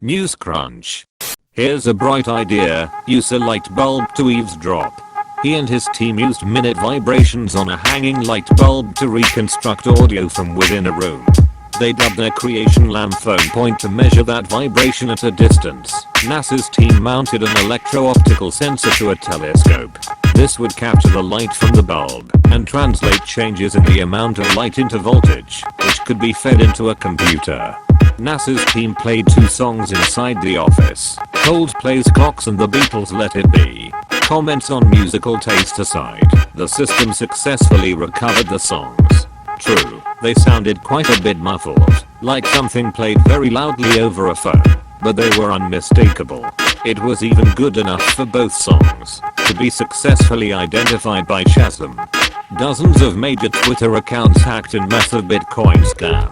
News crunch. Here's a bright idea, use a light bulb to eavesdrop. He and his team used minute vibrations on a hanging light bulb to reconstruct audio from within a room. They dubbed their creation lamp phone point to measure that vibration at a distance. NASA's team mounted an electro-optical sensor to a telescope. This would capture the light from the bulb and translate changes in the amount of light into voltage, which could be fed into a computer. NASA's team played 2 songs inside the office, Coldplay's Clocks and the Beatles' Let It Be. Comments on musical taste aside, the system successfully recovered the songs. True, they sounded quite a bit muffled, like something played very loudly over a phone, but they were unmistakable. It was even good enough for both songs to be successfully identified by Shazam. Dozens of major Twitter accounts hacked in massive Bitcoin scam.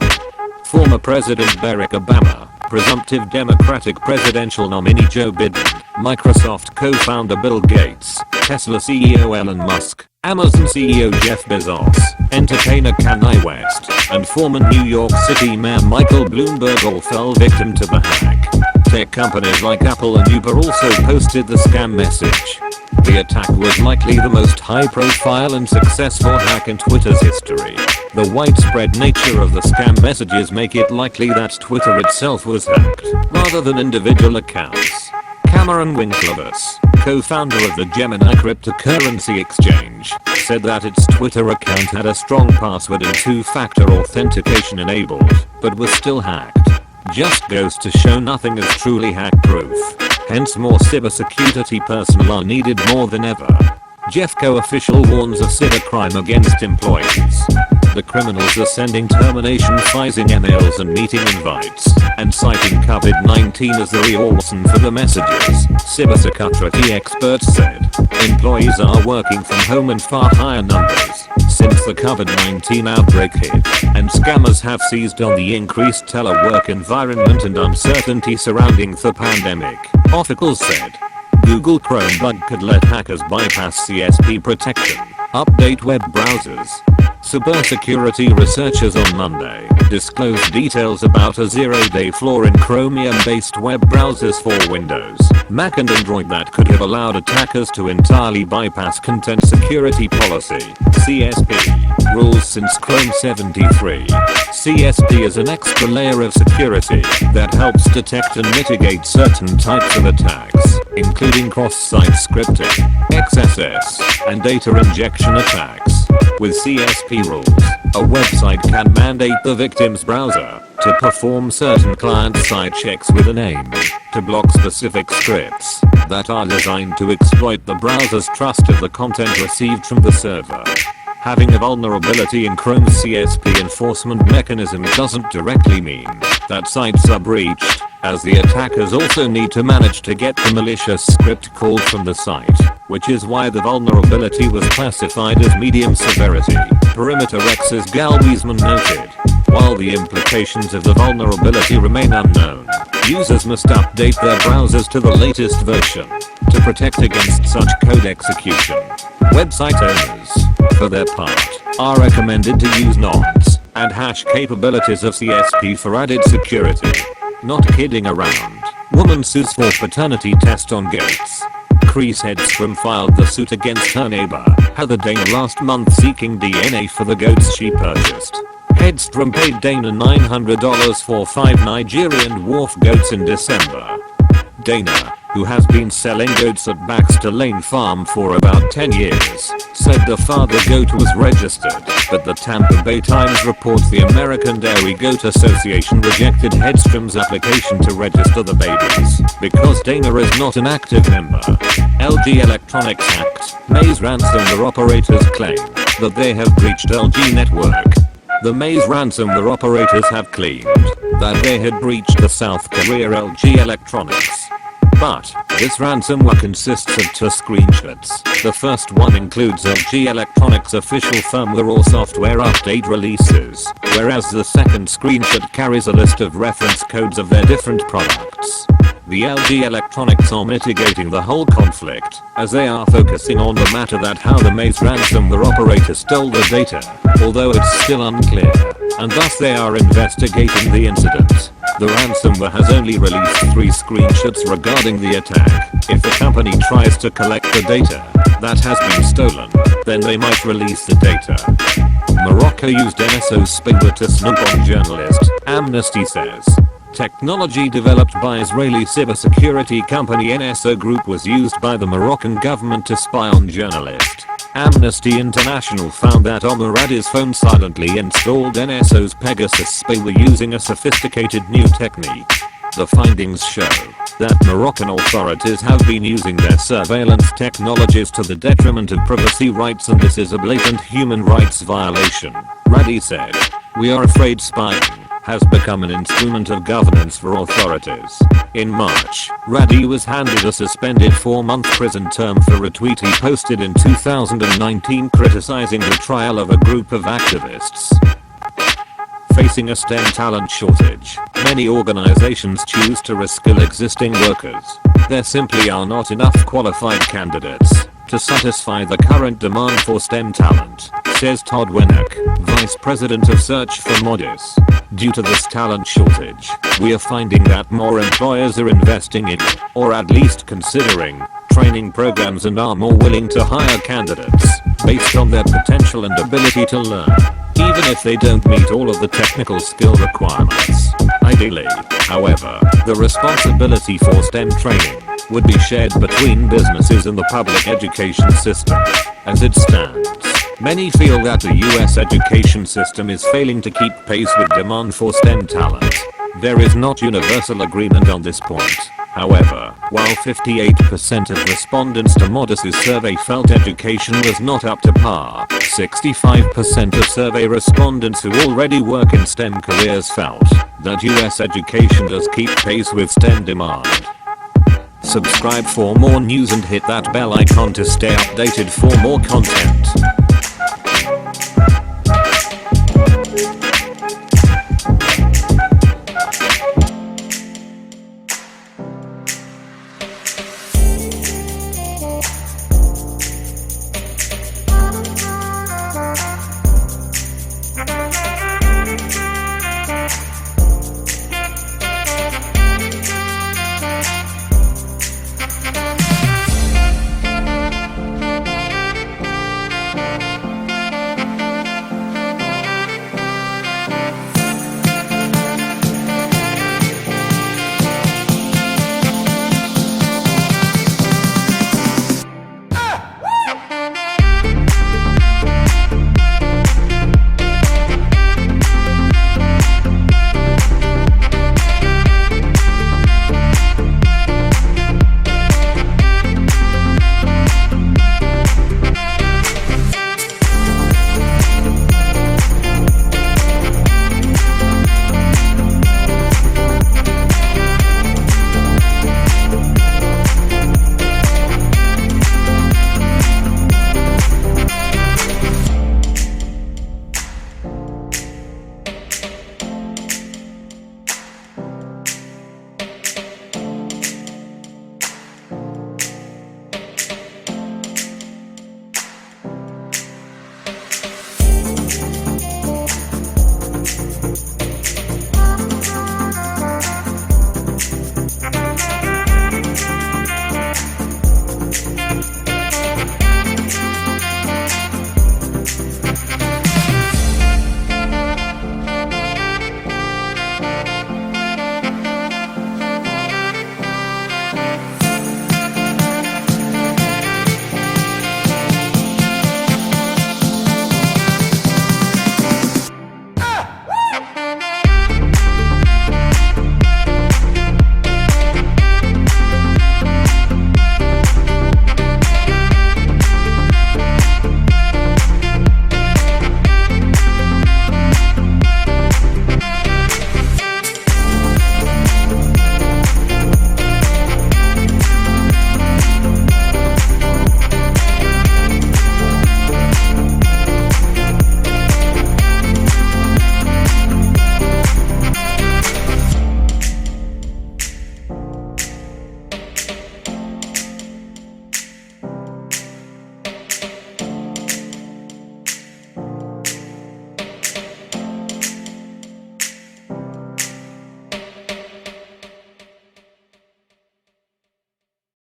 Former President Barack Obama, presumptive Democratic presidential nominee Joe Biden, Microsoft co-founder Bill Gates, Tesla CEO Elon Musk, Amazon CEO Jeff Bezos, entertainer Kanye West, and former New York City Mayor Michael Bloomberg all fell victim to the hack. Tech companies like Apple and Uber also posted the scam message. The attack was likely the most high-profile and successful hack in Twitter's history. The widespread nature of the scam messages make it likely that Twitter itself was hacked, rather than individual accounts. Cameron Winklevoss, co-founder of the Gemini cryptocurrency exchange, said that its Twitter account had a strong password and 2-factor authentication enabled, but was still hacked. Just goes to show nothing is truly hack-proof. Hence more cybersecurity personnel are needed more than ever. Jeffco official warns of cybercrime against employees. The criminals are sending termination phishing emails and meeting invites, and citing COVID-19 as the real reason for the messages, cybersecurity experts said. Employees are working from home in far higher numbers since the COVID-19 outbreak hit, and scammers have seized on the increased telework environment and uncertainty surrounding the pandemic, officials said. Google Chrome bug could let hackers bypass CSP protection, update web browsers. Cybersecurity researchers on Monday disclosed details about a 0-day flaw in Chromium-based web browsers for Windows, Mac and Android that could have allowed attackers to entirely bypass Content Security Policy (CSP) rules since Chrome 73. CSP is an extra layer of security that helps detect and mitigate certain types of attacks, including cross-site scripting, XSS, and data injection attacks. With CSP rules, a website can mandate the victim's browser to perform certain client-side checks with an aim to block specific scripts that are designed to exploit the browser's trust of the content received from the server. Having a vulnerability in Chrome's CSP enforcement mechanism doesn't directly mean that sites are breached, as the attackers also need to manage to get the malicious script called from the site, which is why the vulnerability was classified as medium severity. Perimeter X's Gal Wiesman noted. While the implications of the vulnerability remain unknown, users must update their browsers to the latest version to protect against such code execution. Website owners, for their part, are recommended to use nonce and hash capabilities of CSP for added security. Not kidding around. Woman sues for paternity test on goats. Chris Hedstrom filed the suit against her neighbor, Heather Dana, last month seeking DNA for the goats she purchased. Hedstrom paid Dana $900 for 5 Nigerian wharf goats in December. Dana, who has been selling goats at Baxter Lane Farm for about 10 years, said the father goat was registered, but the Tampa Bay Times reports the American Dairy Goat Association rejected Hedstrom's application to register the babies because Dana is not an active member. LG Electronics hacked. Maze ransomware operators claim that they have breached LG network. The Maze ransomware operators have claimed that they had breached the South Korea LG Electronics. But this ransomware consists of 2 screenshots. The first one includes LG Electronics official firmware or software update releases, whereas the second screenshot carries a list of reference codes of their different products. The LG Electronics are mitigating the whole conflict, as they are focusing on the matter that how the Maze ransomware operator stole the data, although it's still unclear, and thus they are investigating the incident. The ransomware has only released 3 screenshots regarding the attack. If the company tries to collect the data that has been stolen, then they might release the data. Morocco used NSO spyware to snoop on journalist, Amnesty says. Technology developed by Israeli cybersecurity company NSO Group was used by the Moroccan government to spy on journalists. Amnesty International found that Omar Radi's phone silently installed NSO's Pegasus spyware using a sophisticated new technique. The findings show that Moroccan authorities have been using their surveillance technologies to the detriment of privacy rights, and this is a blatant human rights violation, Radi said. We are afraid spying has become an instrument of governance for authorities. In March, Radi was handed a suspended 4-month prison term for a tweet he posted in 2019 criticizing the trial of a group of activists. Facing a STEM talent shortage, many organizations choose to reskill existing workers. There simply are not enough qualified candidates to satisfy the current demand for STEM talent, says Todd Winnock, Vice President of Search for Modis. Due to this talent shortage, we are finding that more employers are investing in, or at least considering, training programs and are more willing to hire candidates based on their potential and ability to learn, even if they don't meet all of the technical skill requirements. Ideally, however, the responsibility for STEM training would be shared between businesses and the public education system. As it stands, many feel that the US education system is failing to keep pace with demand for STEM talent. There is not universal agreement on this point. However, while 58% of respondents to Modis' survey felt education was not up to par, 65% of survey respondents who already work in STEM careers felt that US education does keep pace with STEM demand. Subscribe for more news and hit that bell icon to stay updated for more content.